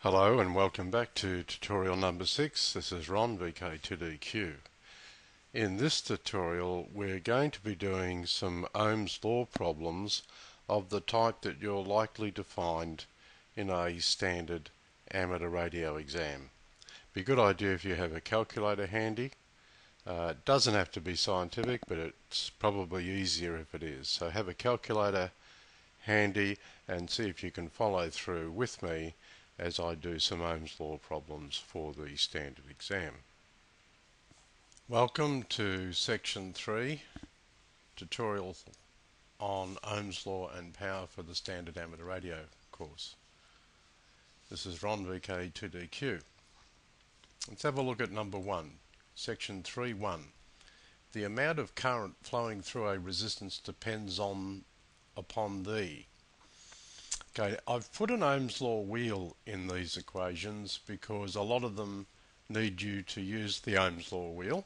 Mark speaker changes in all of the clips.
Speaker 1: Hello and welcome back to tutorial number 6. This is Ron, tt6. In this tutorial we're going to be doing some Ohm's law problems of the type that you're likely to find in a standard amateur radio exam. Be a good idea if you have a calculator handy. It doesn't have to be scientific, but it's probably easier if it is. So have a calculator handy and see if you can follow through with me as I do some Ohm's law problems for the standard exam. Welcome to section 3, tutorial on Ohm's law and power for the standard amateur radio course. This is Ron VK2DQ. Let's have a look at number 1, section 3.1. The amount of current flowing through a resistance depends upon the. Okay, I've put an Ohm's law wheel in these equations because a lot of them need you to use the Ohm's law wheel.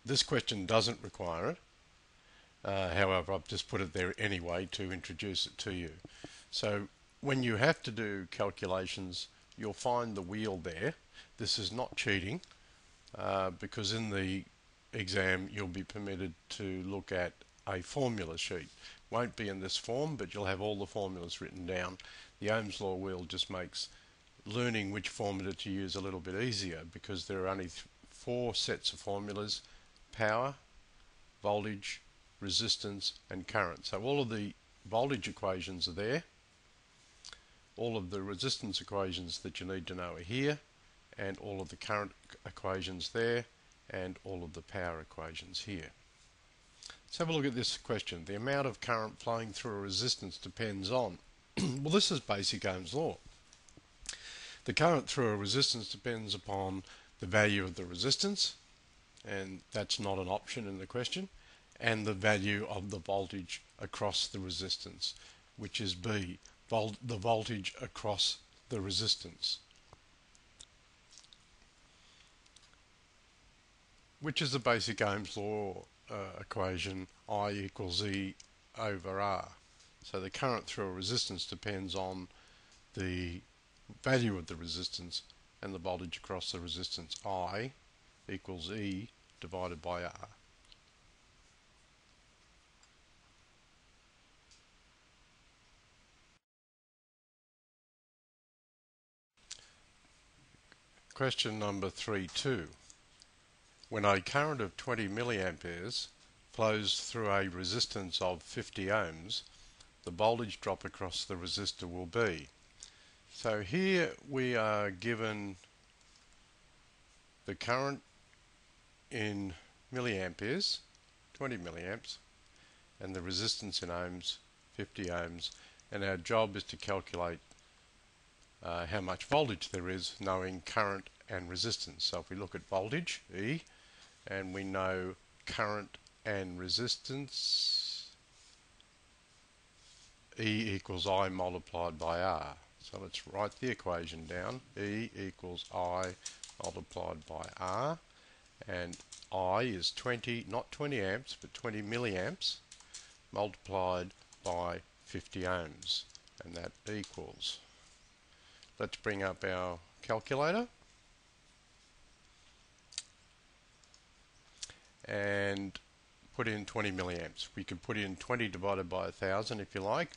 Speaker 1: This question doesn't require it. However, I've just put it there anyway to introduce it to you. So when you have to do calculations, you'll find the wheel there. This is not cheating because in the exam you'll be permitted to look at a formula sheet. Won't be in this form, but you'll have all the formulas written down. The Ohm's law wheel just makes learning which formula to use a little bit easier because there are only 4 sets of formulas: power, voltage, resistance and current. So all of the voltage equations are there, all of the resistance equations that you need to know are here, and all of the current equations there, and all of the power equations here. Let's have a look at this question. The amount of current flowing through a resistance depends on. Well, this is basic Ohm's law. The current through a resistance depends upon the value of the resistance, and that's not an option in the question, and the value of the voltage across the resistance, which is B, the voltage across the resistance, which is the basic Ohm's law equation, I equals E over R. So the current through a resistance depends on the value of the resistance and the voltage across the resistance. I equals E divided by R. Question number 3.2. When a current of 20 milliamperes flows through a resistance of 50 ohms, the voltage drop across the resistor will be. So here we are given the current in milliamperes, 20 milliamps, and the resistance in ohms, 50 ohms, and our job is to calculate how much voltage there is, knowing current and resistance. So if we look at voltage, E, and we know current and resistance, E equals I multiplied by R. So let's write the equation down. E equals I multiplied by R, and I is 20, not 20 amps, but 20 milliamps multiplied by 50 ohms, and that equals. Let's bring up our calculator and put in 20 milliamps. We can put in 20 divided by 1,000 if you like.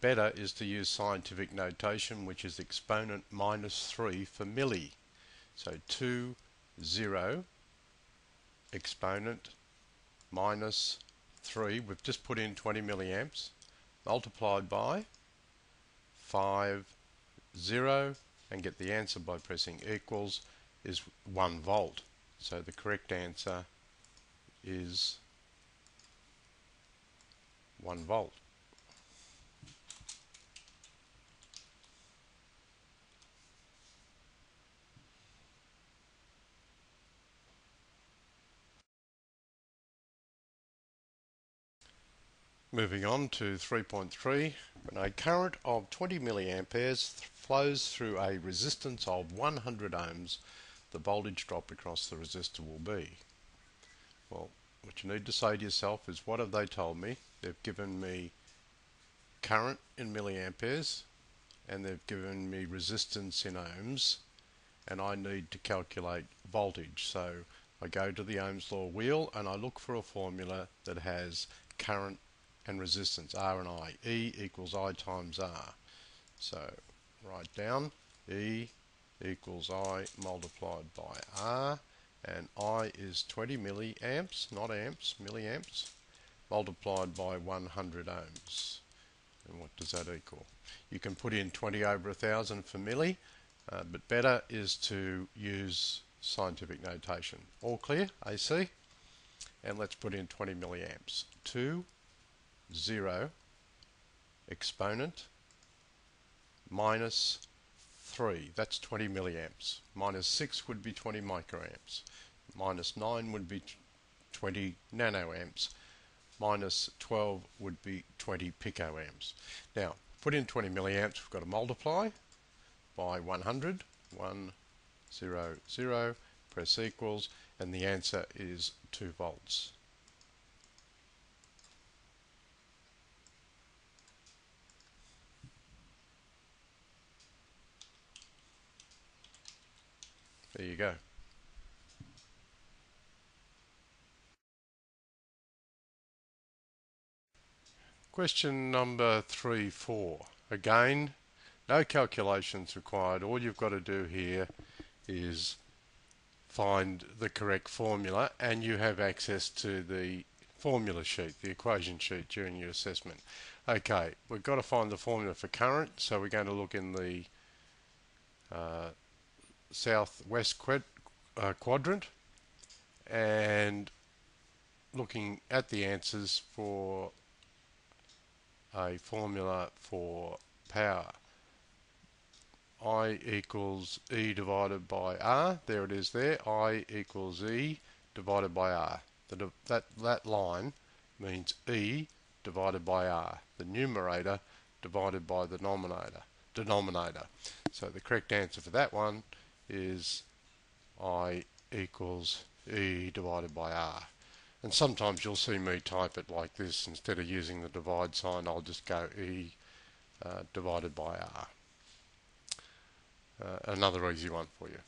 Speaker 1: Better is to use scientific notation, which is exponent minus 3 for milli. So 20 exponent minus 3, we've just put in 20 milliamps, multiplied by 50, and get the answer by pressing equals, is 1 volt. So the correct answer is 1 volt. Moving on to 3.3, when a current of 20 milliamperes flows through a resistance of 100 ohms, the voltage drop across the resistor will be. Well, what you need to say to yourself is, what have they told me? They've given me current in milliamperes and they've given me resistance in ohms, and I need to calculate voltage. So I go to the Ohm's law wheel and I look for a formula that has current and resistance, R and I. E equals I times R. So write down E equals I multiplied by R, and I is 20 milliamps, not amps, milliamps, multiplied by 100 ohms. And what does that equal? You can put in 20 over 1,000 for milli, but better is to use scientific notation. All clear, AC? And let's put in 20 milliamps. 2, 0, exponent, minus 3, that's 20 milliamps. Minus 6 would be 20 microamps. Minus 9 would be 20 nanoamps. Minus 12 would be 20 picoamps. Now, put in 20 milliamps, we've got to multiply by 100. 1, 0, 0, press equals, and the answer is 2 volts. There you go. Question number 3, 4. Again, no calculations required. All you've got to do here is find the correct formula, and you have access to the formula sheet, the equation sheet, during your assessment. Okay, we've got to find the formula for current, so we're going to look in the southwest quadrant, and looking at the answers for a formula for power. I equals E divided by R. There it is there. I equals E divided by R. That line means E divided by R. The numerator divided by the denominator. So the correct answer for that one is I equals E divided by R. And sometimes you'll see me type it like this. Instead of using the divide sign, I'll just go E divided by R. Another easy one for you.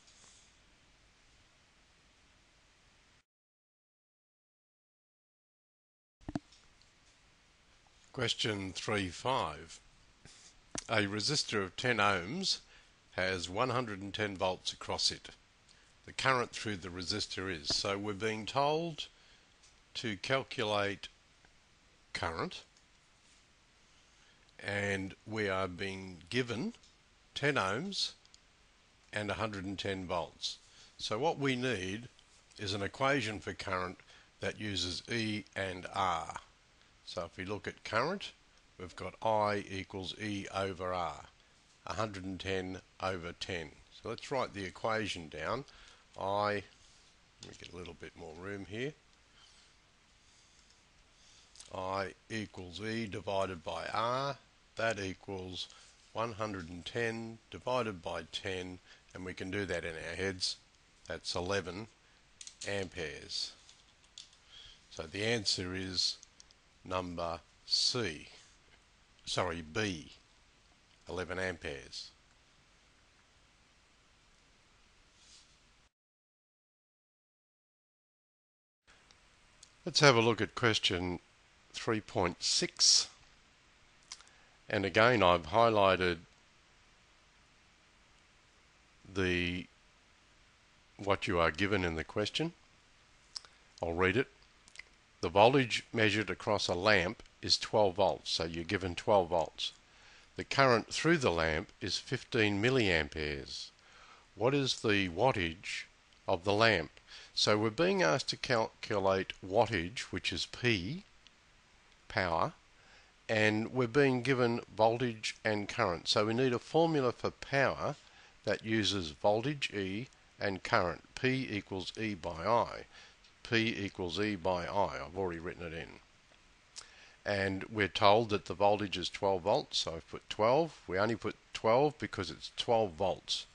Speaker 1: Question 3.5. A resistor of 10 ohms has 110 volts across it. The current through the resistor is. So we're being told to calculate current, and we are being given 10 ohms and 110 volts. So what we need is an equation for current that uses E and R. So if we look at current, we've got I equals E over R, 110 over 10. So let's write the equation down. Let me get a little bit more room here. I equals E divided by R, that equals 110 divided by 10, and we can do that in our heads. That's 11 amperes. So the answer is number B, 11 amperes. Let's have a look at question 3.6. And again, I've highlighted what you are given in the question. I'll read it. The voltage measured across a lamp is 12 volts, so you're given 12 volts. The current through the lamp is 15 milliamperes. What is the wattage of the lamp? So we're being asked to calculate wattage, which is P, power, and we're being given voltage and current. So we need a formula for power that uses voltage E and current. P equals E by I. P equals E by I. I've already written it in. And we're told that the voltage is 12 volts, so I've put 12. We only put 12 because it's 12 volts.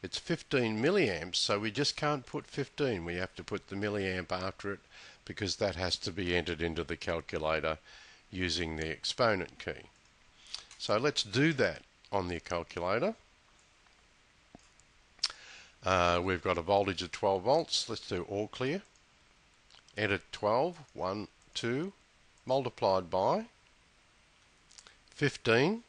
Speaker 1: It's 15 milliamps, so we just can't put 15. We have to put the milliamp after it because that has to be entered into the calculator using the exponent key. So let's do that. on the calculator. We've got a voltage of 12 volts. Let's do all clear. Enter 12, 1, 2, multiplied by 15.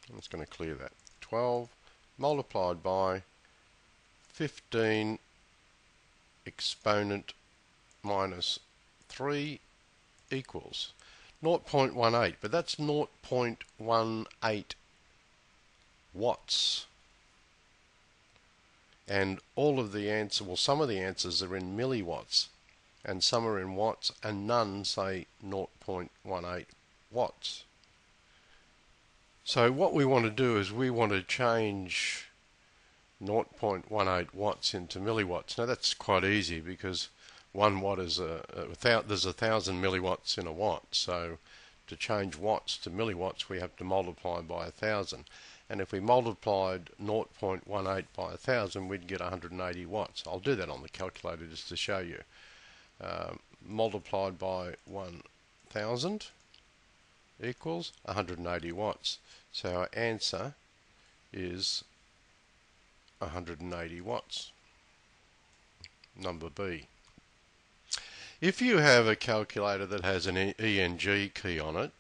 Speaker 1: I'm just going to clear that. 12 multiplied by 15 exponent minus 3 equals 0.18, but that's 0.18 watts. And all of the answers, well, some of the answers are in milliwatts, and some are in watts, and none say 0.18 watts. So what we want to do is we want to change 0.18 watts into milliwatts. Now that's quite easy because 1 watt is there's 1,000 milliwatts in a watt. So to change watts to milliwatts, we have to multiply by 1,000. And if we multiplied 0.18 by 1,000, we'd get 180 watts. I'll do that on the calculator just to show you. Multiplied by 1,000 equals 180 watts. So our answer is 180 watts. Number B. If you have a calculator that has an ENG key on it,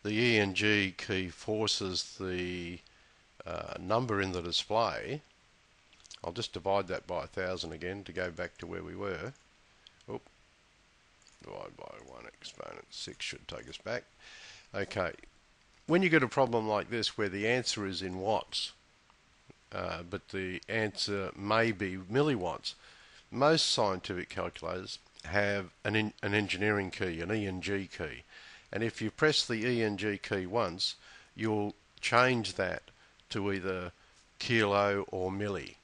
Speaker 1: the ENG key forces the number in the display. I'll just divide that by 1,000 again to go back to where we were. Oop. Divide by 1 exponent 6 should take us back. Okay. When you get a problem like this where the answer is in watts, but the answer may be milliwatts, most scientific calculators have an engineering key, an ENG key. And if you press the ENG key once, you'll change that to either kilo or milli.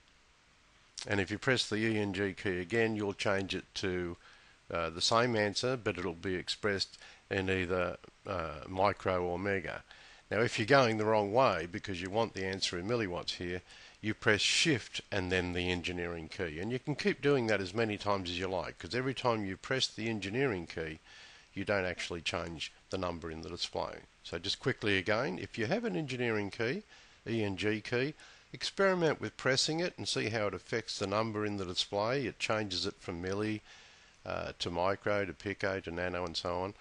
Speaker 1: And if you press the ENG key again, you'll change it to the same answer, but it'll be expressed in either micro or mega. Now if you're going the wrong way because you want the answer in milliwatts here, you press shift and then the engineering key. And you can keep doing that as many times as you like, because every time you press the engineering key, you don't actually change the number in the display. So just quickly again, if you have an engineering key, ENG key, experiment with pressing it and see how it affects the number in the display. It changes it from milli to micro to pico to nano and so on.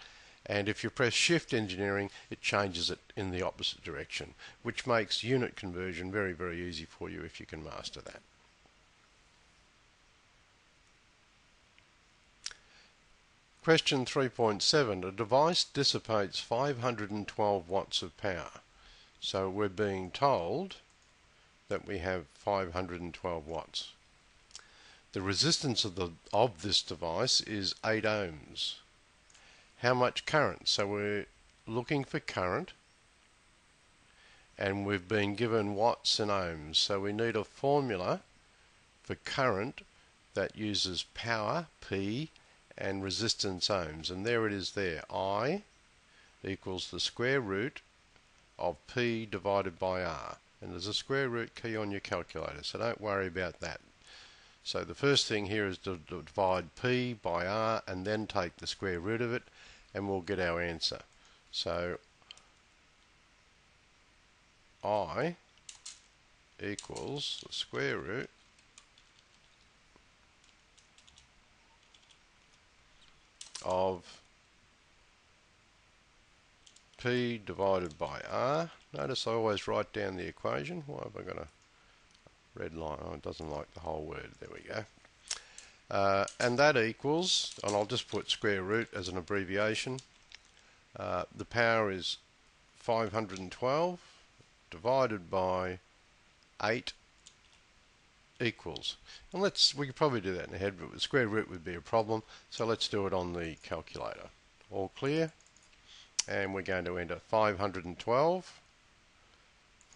Speaker 1: And if you press shift engineering, it changes it in the opposite direction, which makes unit conversion very, very easy for you if you can master that. Question 3.7. A device dissipates 512 watts of power. So we're being told that we have 512 watts. The resistance of this device is 8 ohms. How much current? So we're looking for current, and we've been given watts and ohms. So we need a formula for current that uses power, P, and resistance ohms. And there it is there. I equals the square root of P divided by R. And there's a square root key on your calculator, so don't worry about that. So the first thing here is to divide P by R and then take the square root of it, and we'll get our answer. So I equals the square root of P divided by R. Notice I always write down the equation. Why have I got a red line? Oh, it doesn't like the whole word. There we go. And that equals, and I'll just put square root as an abbreviation. The power is 512 divided by 8 equals. And we could probably do that in the head, but the square root would be a problem. So let's do it on the calculator. All clear? And we're going to enter 512,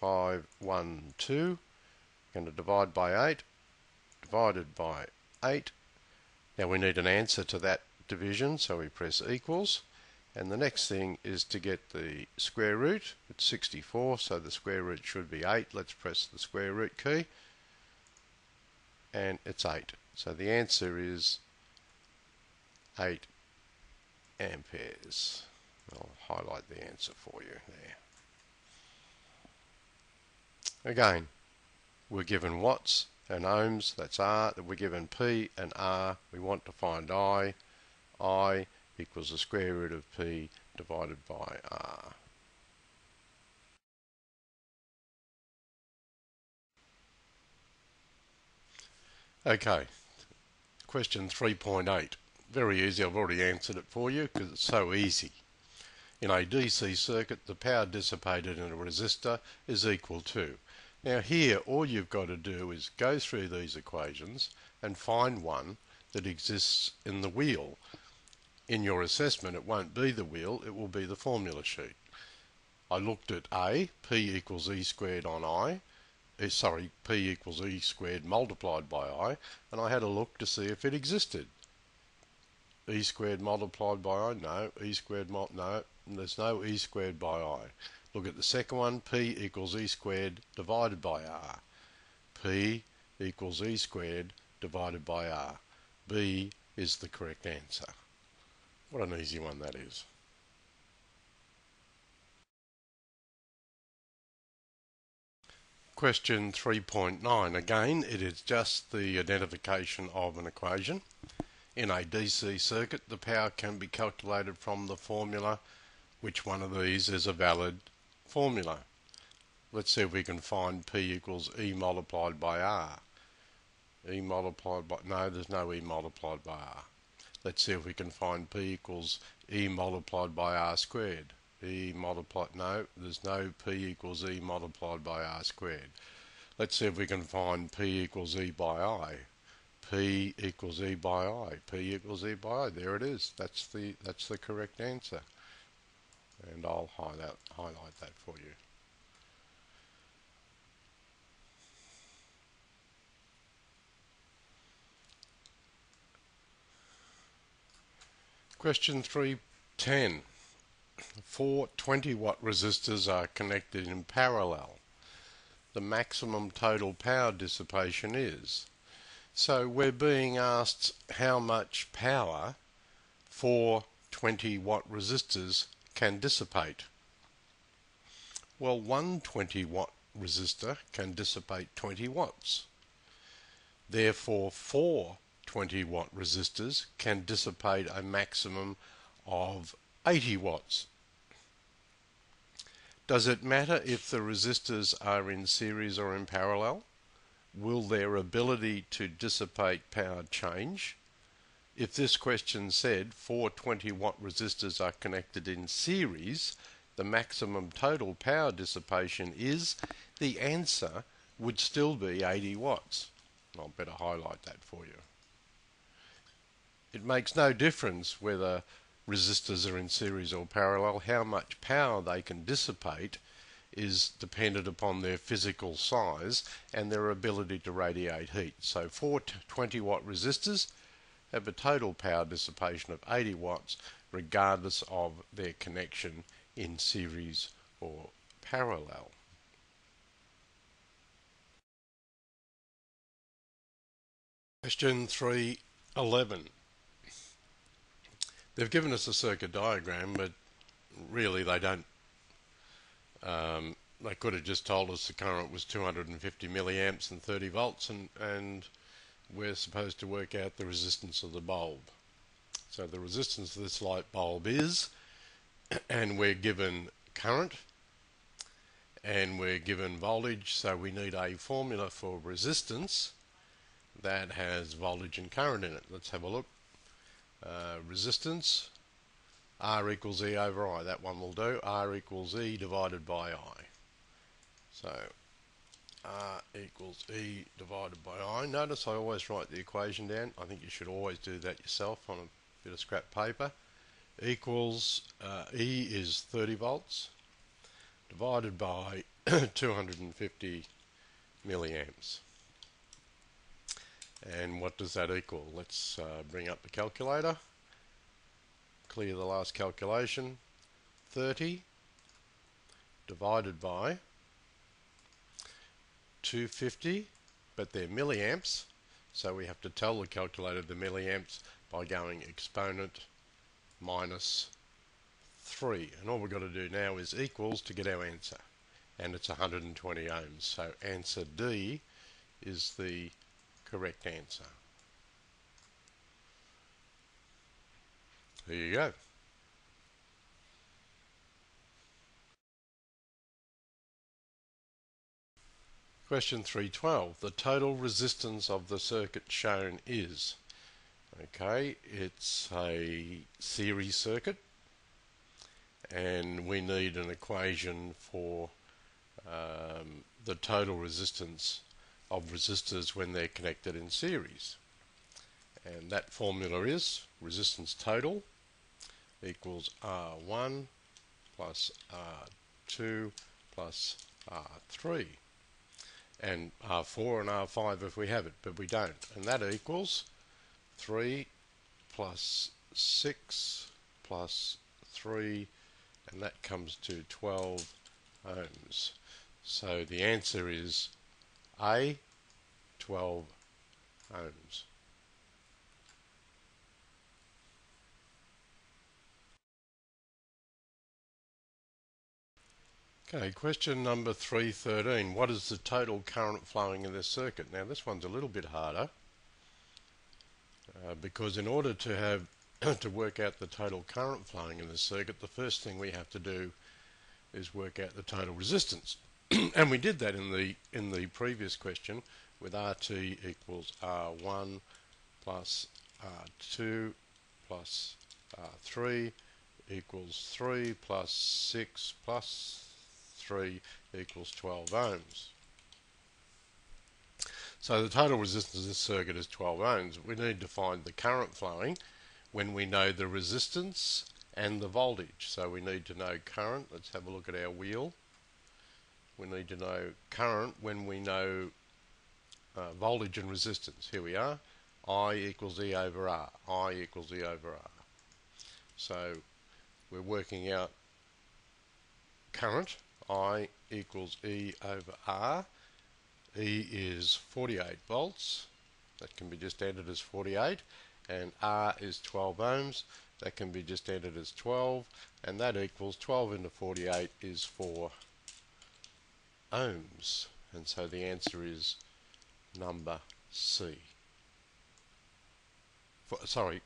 Speaker 1: 512, going to divide by 8, divided by 8. Now we need an answer to that division, so we press equals. And the next thing is to get the square root. It's 64, so the square root should be 8. Let's press the square root key. And it's 8. So the answer is 8 amperes. I'll highlight the answer for you there. Again, we're given watts and ohms, that's R. We're given P and R. We want to find I. I equals the square root of P divided by R. Okay, question 3.8. Very easy, I've already answered it for you because it's so easy. In a DC circuit, the power dissipated in a resistor is equal to. Now here, all you've got to do is go through these equations and find one that exists in the wheel. In your assessment, it won't be the wheel, it will be the formula sheet. I looked at A, P equals E squared on I, P equals E squared multiplied by I, and I had a look to see if it existed. E squared multiplied by I, no. E squared no, there's no E squared by I. Look at the second one, P equals E squared divided by R. P equals E squared divided by R. B is the correct answer. What an easy one that is. Question 3.9. Again, it is just the identification of an equation. In a DC circuit, the power can be calculated from the formula. Which one of these is a valid formula? Let's see if we can find P equals E multiplied by R. E multiplied by, no, there's no E multiplied by R. Let's see if we can find P equals E multiplied by R squared. E multiplied, no, there's no P equals E multiplied by R squared. Let's see if we can find P equals E by I. P equals E by I. P equals E by I. There it is. That's the correct answer. And I'll highlight that for you. Question 3.10. Four 20-watt resistors are connected in parallel. The maximum total power dissipation is. So we're being asked how much power 4 20-watt resistors can dissipate. Well, one 20-watt resistor can dissipate 20 watts. Therefore, 4 20-watt resistors can dissipate a maximum of 80 watts. Does it matter if the resistors are in series or in parallel? Will their ability to dissipate power change? If this question said 4 20-watt resistors are connected in series, the maximum total power dissipation is, the answer would still be 80 watts. I'll better highlight that for you. It makes no difference whether resistors are in series or parallel. How much power they can dissipate is dependent upon their physical size and their ability to radiate heat. So 4 20-watt resistors have a total power dissipation of 80 watts regardless of their connection in series or parallel. Question 3.11. They've given us a circuit diagram, but really they don't. They could have just told us the current was 250 milliamps and 30 volts, and we're supposed to work out the resistance of the bulb. So the resistance of this light bulb is, and we're given current, and we're given voltage, so we need a formula for resistance that has voltage and current in it. Let's have a look. Resistance, R equals E over I. That one will do. R equals E divided by I. So R equals E divided by I. Notice I always write the equation down. I think you should always do that yourself on a bit of scrap paper. Equals, E is 30 volts divided by 250 milliamps. And what does that equal? Let's bring up the calculator. Clear the last calculation. 30 divided by 250, but they're milliamps, so we have to tell the calculator the milliamps by going exponent minus 3. And all we've got to do now is equals to get our answer. and it's 120 ohms. So answer D is the correct answer. There you go. Question 312. The total resistance of the circuit shown is, okay, it's a series circuit, and we need an equation for the total resistance of resistors when they're connected in series. And that formula is resistance total equals R1 plus R2 plus R3. And R4 and R5 if we have it, but we don't. And that equals 3 plus 6 plus 3, and that comes to 12 ohms. So the answer is A, 12 ohms. Okay, question number 313. What is the total current flowing in this circuit? Now this one's a little bit harder because in order to have to work out the total current flowing in this circuit, the first thing we have to do is work out the total resistance. And we did that in the previous question with RT equals R1 plus R2 plus R3 equals 3 plus 6 plus 3 equals 12 ohms. So the total resistance of this circuit is 12 ohms. We need to find the current flowing when we know the resistance and the voltage. So we need to know current. Let's have a look at our wheel. We need to know current when we know voltage and resistance. Here we are. I equals E over R. I equals E over R. So we're working out current. I equals E over R. E is 48 volts. That can be just entered as 48. And R is 12 ohms. That can be just entered as 12. And that equals 12 into 48 is 4 ohms. And so the answer is number C. Sorry,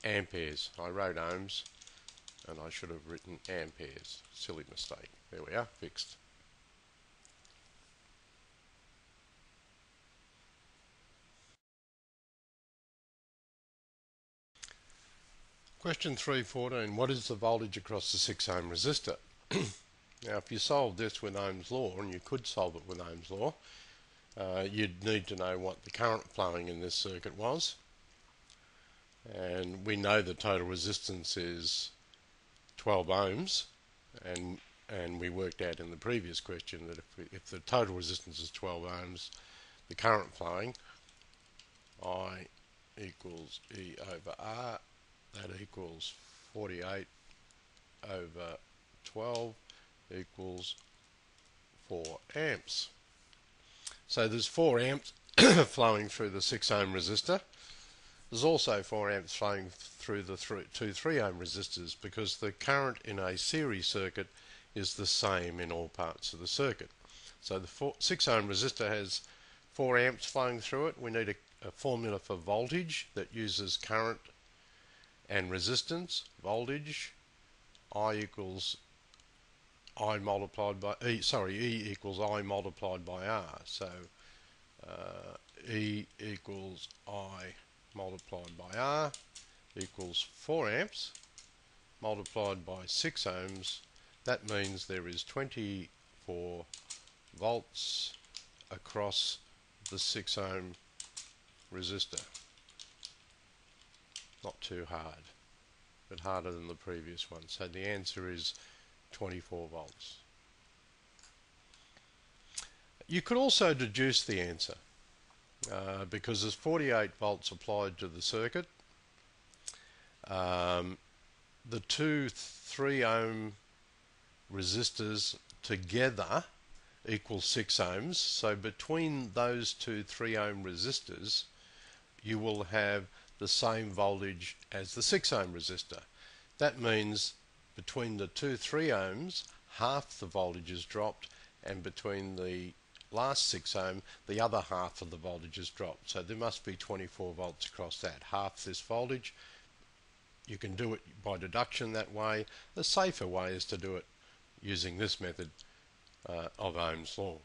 Speaker 1: amperes. I wrote ohms and I should have written amperes. Silly mistake. There we are, fixed. Question 314. What is the voltage across the 6 ohm resistor? Now if you solve this with Ohm's law, and you could solve it with Ohm's law, you'd need to know what the current flowing in this circuit was. And we know the total resistance is 12 ohms, and we worked out in the previous question that if the total resistance is 12 ohms, the current flowing, I equals E over R, that equals 48 over 12 equals 4 amps. So there's 4 amps flowing through the 6 ohm resistor. There's also 4 amps flowing through the two 3 ohm resistors because the current in a series circuit is the same in all parts of the circuit. So the 6 ohm resistor has 4 amps flowing through it. We need a formula for voltage that uses current and resistance. Voltage, I equals I multiplied by E, E equals I multiplied by R. So E equals I multiplied by R equals 4 amps multiplied by 6 ohms. That means there is 24 volts across the 6 ohm resistor. Not too hard, but harder than the previous one. So the answer is 24 volts. You could also deduce the answer because there's 48 volts applied to the circuit. The two 3 ohm resistors together equal 6 ohms. So between those two 3 ohm resistors, you will have the same voltage as the 6 ohm resistor. That means between the two 3 ohms, half the voltage is dropped and between the last 6 ohm, the other half of the voltage is dropped. So there must be 24 volts across that, half this voltage. You can do it by deduction that way. The safer way is to do it using this method of Ohm's law.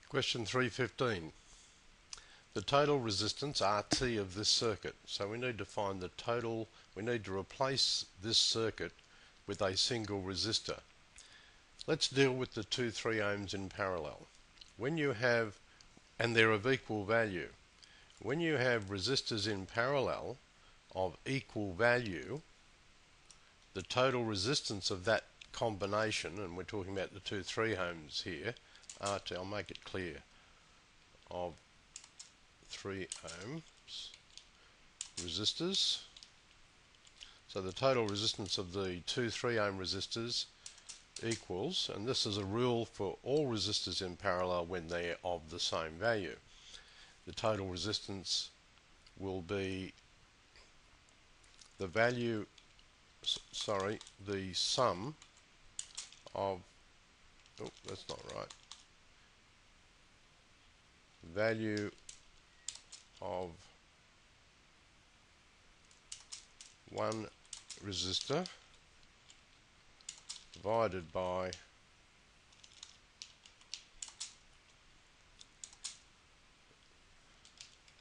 Speaker 1: Question 315. The total resistance RT of this circuit. So we need to find the total, we need to replace this circuit with a single resistor. Let's deal with the 3 ohms in parallel. When you have, and they're of equal value, when you have resistors in parallel of equal value, the total resistance of that combination, and we're talking about the 3 ohms here, RT, I'll make it clear, of 3 ohms resistors. So the total resistance of the 3 ohm resistors equals, and this is a rule for all resistors in parallel when they're of the same value. The total resistance will be the value, the sum of, oh, that's not right, value of one resistor divided by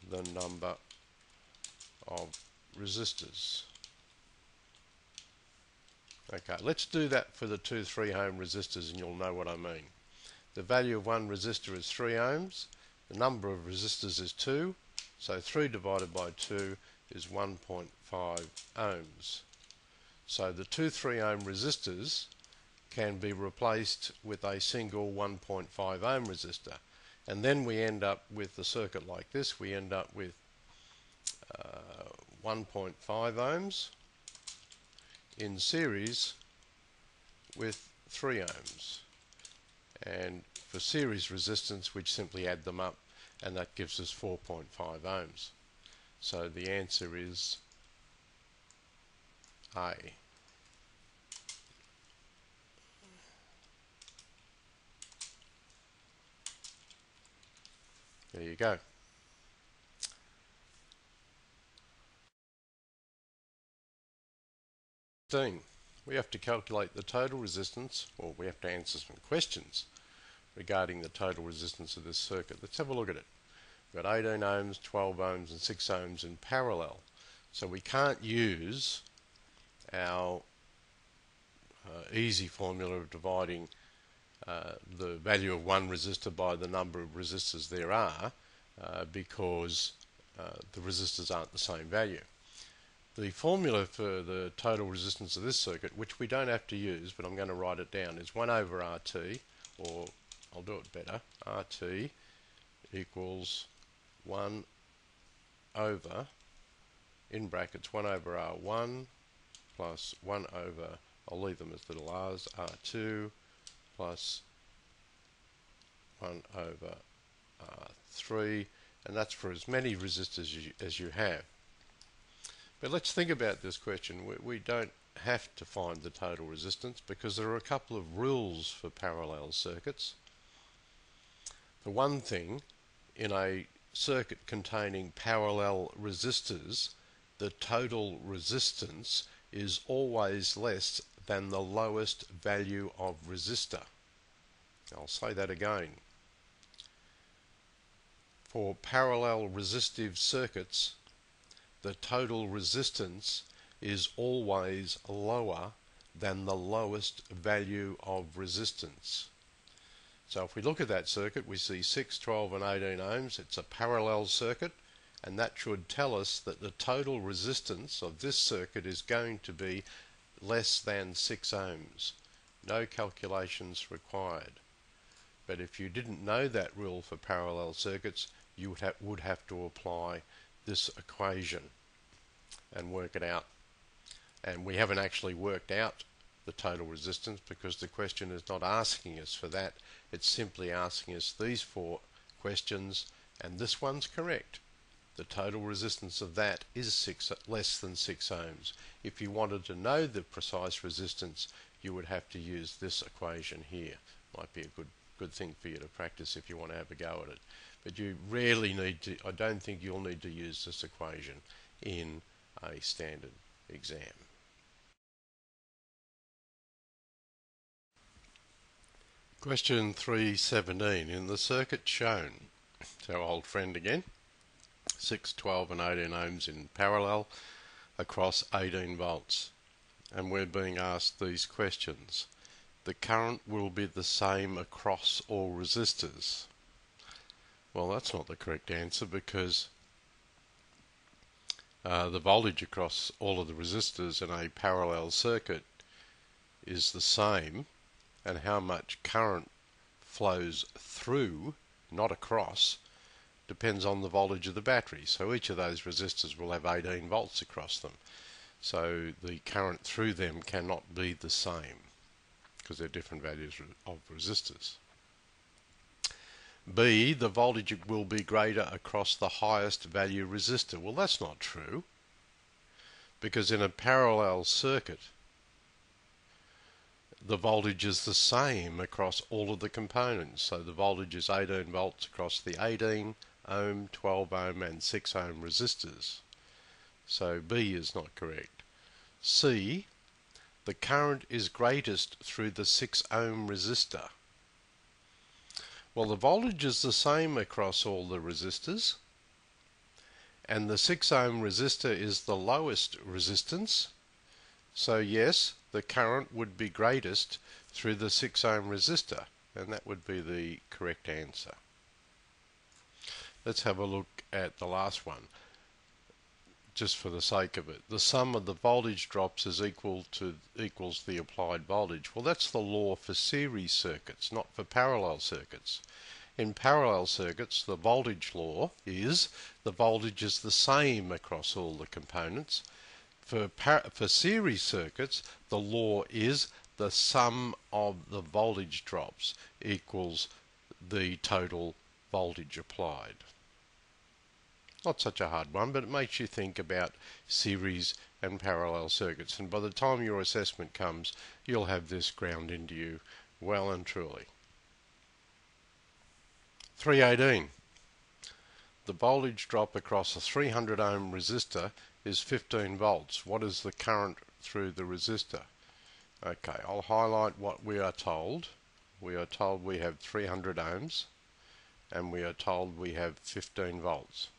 Speaker 1: the number of resistors. Okay, let's do that for the 3 ohm resistors and you'll know what I mean. The value of one resistor is 3 ohms, the number of resistors is 2, so 3 divided by 2 is 1.5 ohms. So the 3 ohm resistors can be replaced with a single 1.5 ohm resistor. And then we end up with a circuit like this. We end up with 1.5 ohms in series with 3 ohms. And for series resistance, we simply add them up, and that gives us 4.5 ohms. So the answer is A. There you go. We have to calculate the total resistance, or we have to answer some questions regarding the total resistance of this circuit. Let's have a look at it. We've got 18 ohms, 12 ohms and 6 ohms in parallel. So we can't use our easy formula of dividing the value of one resistor by the number of resistors there are because the resistors aren't the same value. The formula for the total resistance of this circuit, which we don't have to use, but I'm going to write it down, is 1 over RT, or I'll do it better, RT equals 1 over, in brackets, 1 over R1 plus 1 over, I'll leave them as little r's, R2 plus 1 over R3, and that's for as many resistors as you have. But let's think about this question. We don't have to find the total resistance because there are a couple of rules for parallel circuits. The one thing, in a circuit containing parallel resistors, the total resistance is always less than the lowest value of resistor. I'll say that again. For parallel resistive circuits, the total resistance is always lower than the lowest value of resistance. So if we look at that circuit, we see 6, 12 and 18 ohms. It's a parallel circuit, and that should tell us that the total resistance of this circuit is going to be less than 6 ohms. No calculations required. But if you didn't know that rule for parallel circuits, you would have to apply this equation and work it out. And we haven't actually worked out the total resistance because the question is not asking us for that. It's simply asking us these 4 questions, and this one's correct. The total resistance of that is less than 6 ohms. If you wanted to know the precise resistance, you would have to use this equation here. Might be a good thing for you to practice if you want to have a go at it. But you rarely need to, I don't think you'll need to use this equation in a standard exam. Question 317. In the circuit shown, it's our old friend again, 6, 12 and 18 ohms in parallel across 18 volts. And we're being asked these questions. The current will be the same across all resistors. Well, that's not the correct answer, because the voltage across all of the resistors in a parallel circuit is the same, and how much current flows through, not across, depends on the voltage of the battery. So each of those resistors will have 18 volts across them. So the current through them cannot be the same, because they're different values of resistors. B, the voltage will be greater across the highest value resistor. Well, that's not true, because in a parallel circuit, the voltage is the same across all of the components. So the voltage is 18 volts across the 18 ohm, 12 ohm and 6 ohm resistors. So B is not correct. C, the current is greatest through the 6 ohm resistor. Well, the voltage is the same across all the resistors, and the 6 ohm resistor is the lowest resistance. So yes, the current would be greatest through the 6 ohm resistor, and that would be the correct answer. Let's have a look at the last one, just for the sake of it. The sum of the voltage drops is equals the applied voltage. Well, that's the law for series circuits, not for parallel circuits. In parallel circuits, the voltage law is the voltage is the same across all the components. For series circuits, the law is the sum of the voltage drops equals the total voltage applied. Not such a hard one, but it makes you think about series and parallel circuits, and by the time your assessment comes, you'll have this ground into you well and truly. 318. The voltage drop across a 300 ohm resistor is 15 volts. What is the current through the resistor? Okay, I'll highlight what we are told. We are told we have 300 ohms, and we are told we have 15 volts.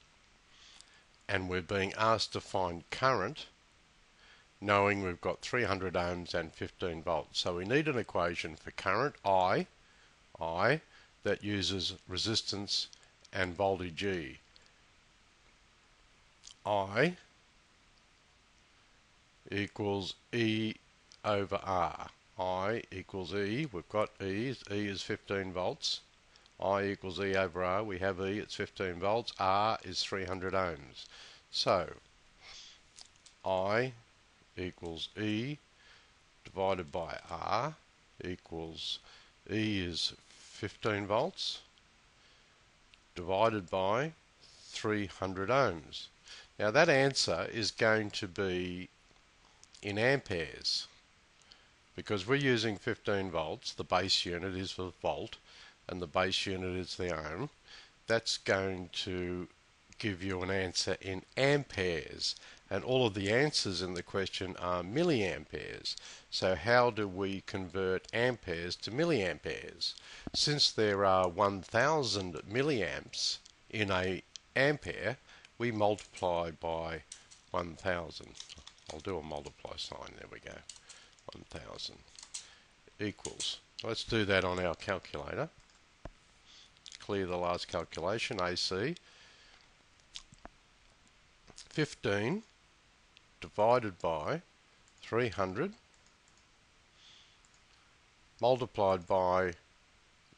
Speaker 1: And we're being asked to find current, knowing we've got 300 ohms and 15 volts. So we need an equation for current, I, that uses resistance and voltage E. I equals E over R. I equals E, we've got E is 15 volts. I equals E over R, we have E, it's 15 volts. R is 300 ohms. So, I equals E divided by R equals E is 15 volts divided by 300 ohms. Now that answer is going to be in amperes, because we're using 15 volts, the base unit is the volt, and the base unit is the ohm. That's going to give you an answer in amperes, and all of the answers in the question are milliamperes. So how do we convert amperes to milliamperes? Since there are 1000 milliamps in a ampere, we multiply by 1000. I'll do a multiply sign, there we go. 1000 equals, let's do that on our calculator. Clear the last calculation, AC. 15 divided by 300 multiplied by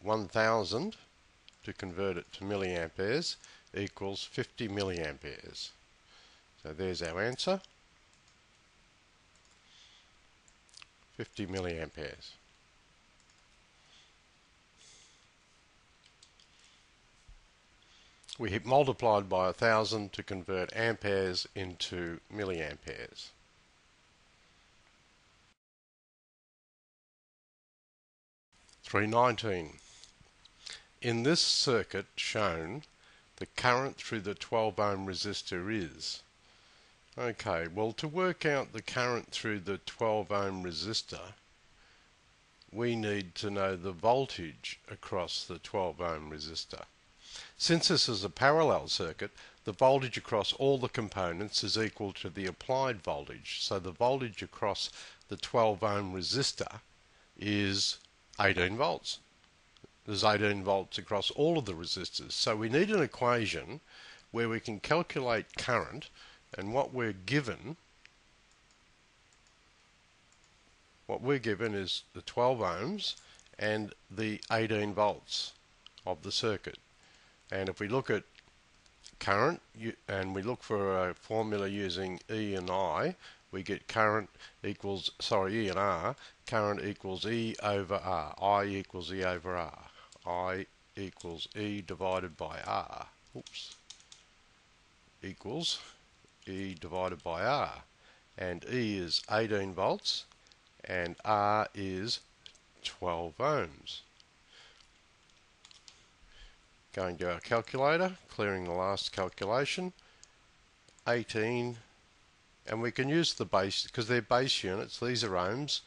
Speaker 1: 1000 to convert it to milliamperes equals 50 milliamperes. So there's our answer, 50 milliamperes. We hit multiplied by 1,000 to convert amperes into milliamperes. (319). In this circuit shown, the current through the 12 ohm resistor is. Okay, well, to work out the current through the 12 ohm resistor, we need to know the voltage across the 12 ohm resistor. Since this is a parallel circuit, the voltage across all the components is equal to the applied voltage. So the voltage across the 12 ohm resistor is 18 volts. There's 18 volts across all of the resistors. So we need an equation where we can calculate current, and what we're given is the 12 ohms and the 18 volts of the circuit. And if we look at current and we look for a formula using E and I, we get current equals, E and R, current equals E over R. I equals E over R. I equals E divided by R. Oops. Equals E divided by R. And E is 18 volts and R is 12 ohms. Going to our calculator, clearing the last calculation, 18, and we can use the base, because they're base units, these are ohms,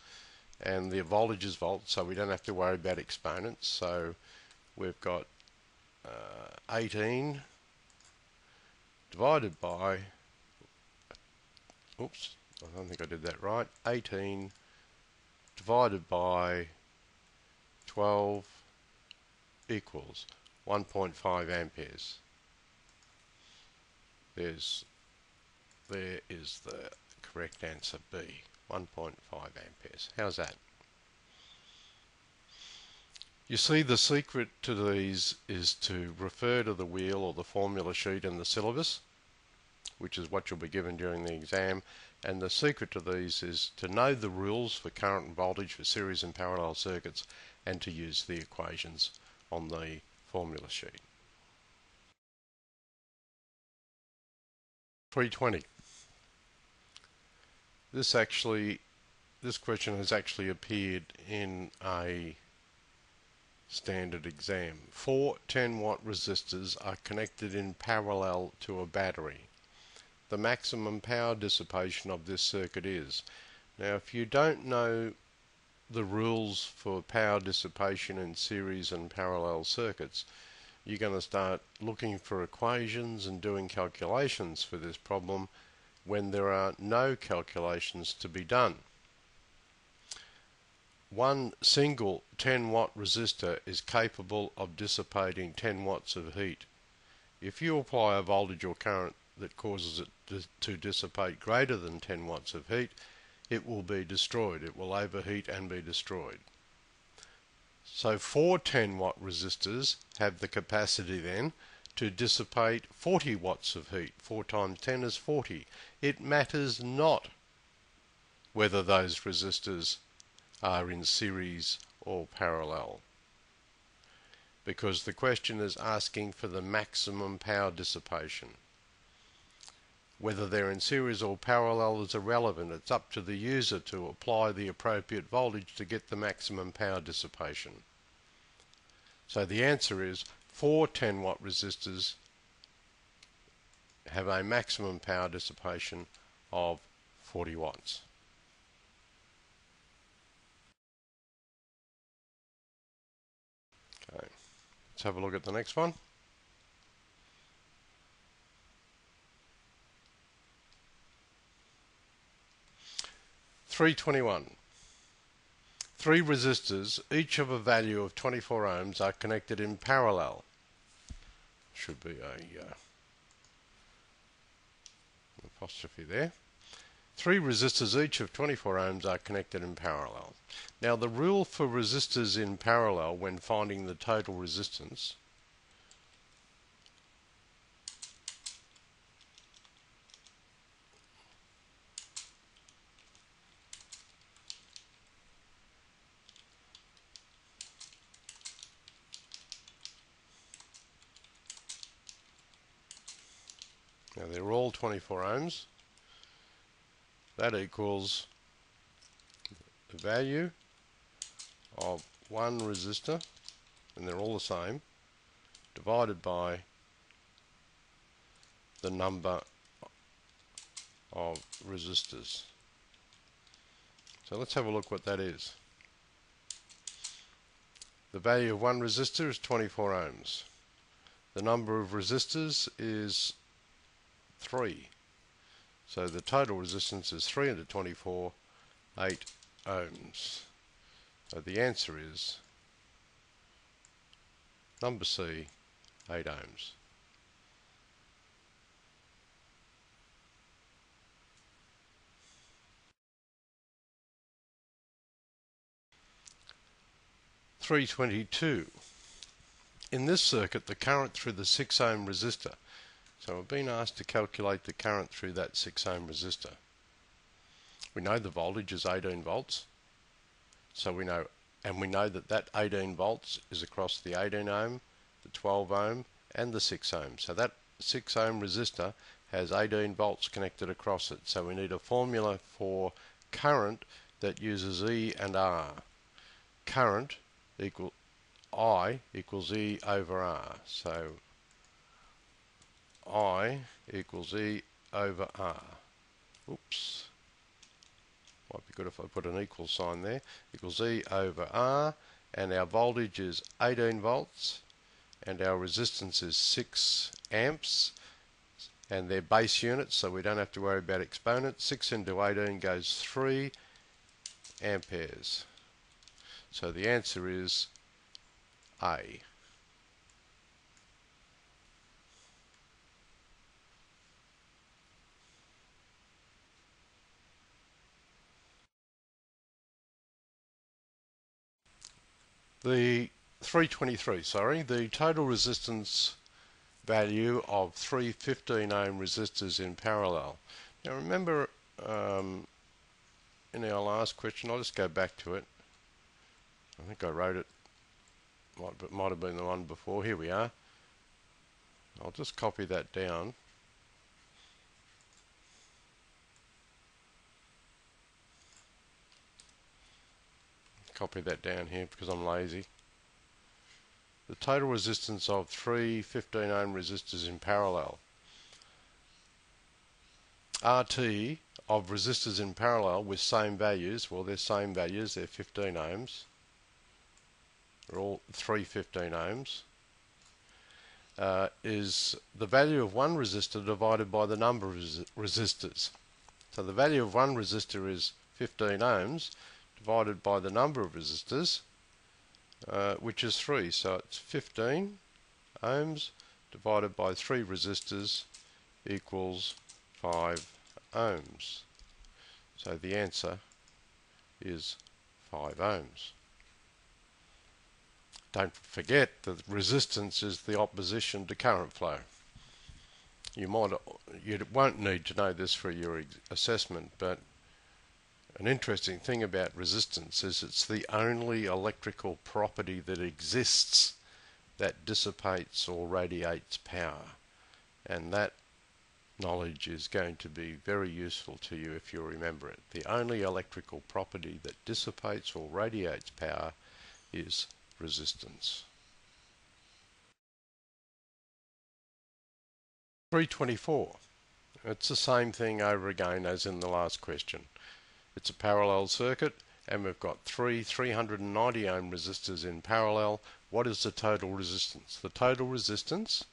Speaker 1: and the voltage is volts, so we don't have to worry about exponents. So we've got 18 divided by, oops, I don't think I did that right, 18 divided by 12 equals 1.5 amperes. There is the correct answer, B, 1.5 amperes. How's that? You see, the secret to these is to refer to the wheel or the formula sheet in the syllabus, which is what you'll be given during the exam, and the secret to these is to know the rules for current and voltage for series and parallel circuits and to use the equations on the formula sheet. 320. This question has actually appeared in a standard exam. 4 10-watt resistors are connected in parallel to a battery. The maximum power dissipation of this circuit is. Now, if you don't know the rules for power dissipation in series and parallel circuits, you're going to start looking for equations and doing calculations for this problem when there are no calculations to be done. One single 10-watt resistor is capable of dissipating 10 watts of heat. If you apply a voltage or current that causes it to dissipate greater than 10 watts of heat, it will be destroyed. It will overheat and be destroyed. So 4 10-watt resistors have the capacity then to dissipate 40 watts of heat. 4 times 10 is 40. It matters not whether those resistors are in series or parallel, because the question is asking for the maximum power dissipation. Whether they're in series or parallel is irrelevant. It's up to the user to apply the appropriate voltage to get the maximum power dissipation. So the answer is 4 10-watt resistors have a maximum power dissipation of 40 watts. Okay, let's have a look at the next one. (321). 3 resistors, each of a value of 24 ohms, are connected in parallel. Should be a apostrophe there. 3 resistors, each of 24 ohms, are connected in parallel. Now, the rule for resistors in parallel when finding the total resistance Now they're all 24 ohms. That equals the value of one resistor, and they're all the same, divided by the number of resistors. So let's have a look what that is. The value of one resistor is 24 ohms. The number of resistors is 3. So the total resistance is 3 into 24, 8 ohms. So the answer is number C, 8 ohms. (322). In this circuit, the current through the 6 ohm resistor. So we've been asked to calculate the current through that 6 ohm resistor. We know the voltage is 18 volts. So we know that that 18 volts is across the 18 ohm, the 12 ohm and the 6 ohm. So that 6 ohm resistor has 18 volts connected across it. So we need a formula for current that uses E and R. Current I equals E over R. So I equals E over R. Oops. Might be good if I put an equal sign there. Equals E over R, and our voltage is 18 volts, and our resistance is 6 amps, and they're base units, so we don't have to worry about exponents. 6 into 18 goes 3 amperes. So the answer is A. The 323, the total resistance value of 3 15 ohm resistors in parallel. Now remember, in our last question, I'll just go back to it. I think I wrote it, might have been the one before. Here we are. I'll just copy that down. Copy that down here because I'm lazy. The total resistance of 3 15 ohm resistors in parallel. RT of resistors in parallel with same values, well, they're same values, they're 15 ohms. They're all 3 15 ohms. Is the value of one resistor divided by the number of resistors. So the value of one resistor is 15 ohms divided by the number of resistors, which is 3. So it's 15 ohms divided by 3 resistors equals 5 ohms. So the answer is 5 ohms. Don't forget that resistance is the opposition to current flow. You won't need to know this for your assessment, but an interesting thing about resistance is it's the only electrical property that exists that dissipates or radiates power. And that knowledge is going to be very useful to you if you remember it. The only electrical property that dissipates or radiates power is resistance. 324. It's the same thing over again as in the last question. It's a parallel circuit, and we've got 390 ohm resistors in parallel. What is the total resistance? The total resistance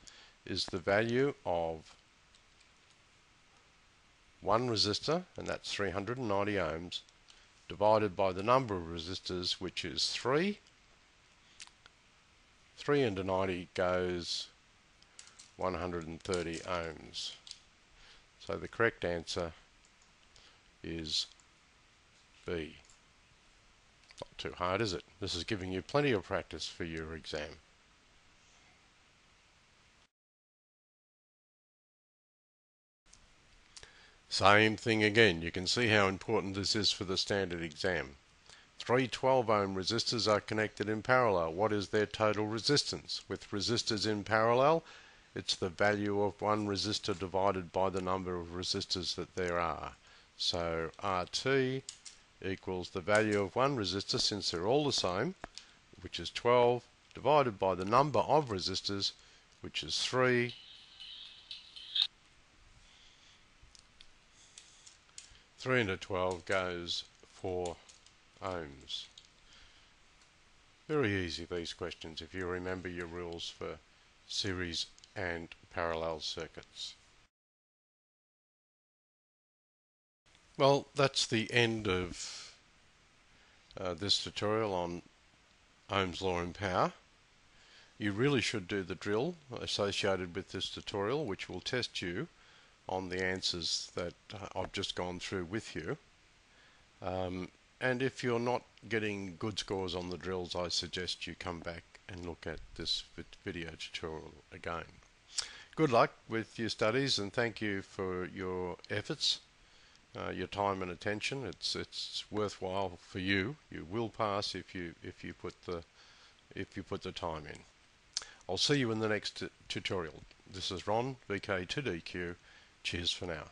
Speaker 1: is the value of one resistor, and that's 390 ohms, divided by the number of resistors, which is 3. 3 into 90 goes 130 ohms. So the correct answer is B. Not too hard, is it? This is giving you plenty of practice for your exam. Same thing again. You can see how important this is for the standard exam. 3 12 ohm resistors are connected in parallel. What is their total resistance? With resistors in parallel, It's the value of one resistor divided by the number of resistors that there are. So RT equals the value of one resistor, since they're all the same, which is 12, divided by the number of resistors, which is 3. 3 into 12 goes 4 ohms. Very easy, these questions, if you remember your rules for series and parallel circuits. Well, that's the end of this tutorial on Ohm's law in power. You really should do the drill associated with this tutorial, which will test you on the answers that I've just gone through with you. And if you're not getting good scores on the drills, I suggest you come back and look at this video tutorial again. Good luck with your studies, and thank you for your efforts, your time and attention. It's worthwhile for you. You will pass if you put the time in. I'll see you in the next tutorial. This is Ron, VK2DQ. Cheers for now.